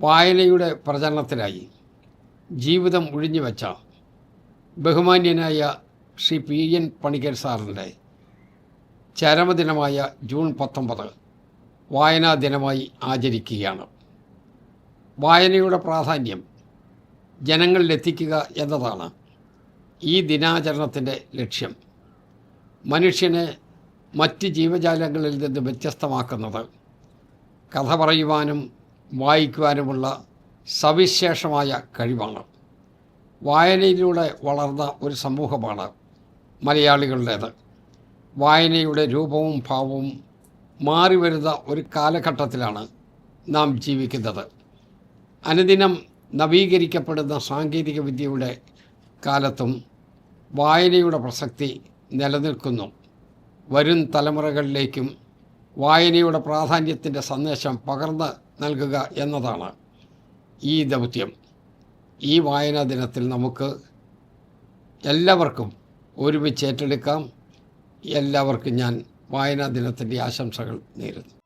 വായനയുടെ പ്രചരണത്തിനായി ജീവിതം ഒഴിഞ്ഞുവെച്ച ബഹുമാന്യനായ ശ്രീ PN പണിക്കർ സാറിൻ്റെ ചരമദിനമായ ജൂൺ 19 വായനാ ദിനമായി ആചരിക്കുകയാണ്. വായനയുടെ പ്രാധാന്യം ജനങ്ങളിലെത്തിക്കുക എന്നതാണ് ഈ ദിനാചരണത്തിൻ്റെ ലക്ഷ്യം. മനുഷ്യനെ മറ്റ് ജീവജാലങ്ങളിൽ നിന്ന് വ്യത്യസ്തമാക്കുന്നത് കഥ പറയുവാനും വായിക്കുവാനുമുള്ള സവിശേഷമായ കഴിവാണ്. വായനയിലൂടെ വളർന്ന ഒരു സമൂഹമാണ് മലയാളികളുടേത്. വായനയുടെ രൂപവും ഭാവവും മാറിവരുന്ന ഒരു കാലഘട്ടത്തിലാണ് നാം ജീവിക്കുന്നത്. അനുദിനം നവീകരിക്കപ്പെടുന്ന സാങ്കേതിക വിദ്യയുടെ കാലത്തും വായനയുടെ പ്രസക്തി നിലനിൽക്കുന്നു. വരും തലമുറകളിലേക്കും വായനയുടെ പ്രാധാന്യത്തിൻ്റെ സന്ദേശം പകർന്ന് നൽകുക എന്നതാണ് ഈ ദൗത്യം. ഈ വായനാ ദിനത്തിൽ നമുക്ക് എല്ലാവർക്കും ഒരുമിച്ച് ഏറ്റെടുക്കാം. എല്ലാവർക്കും ഞാൻ വായനാ ദിനത്തിൻ്റെ ആശംസകൾ നേരുന്നു.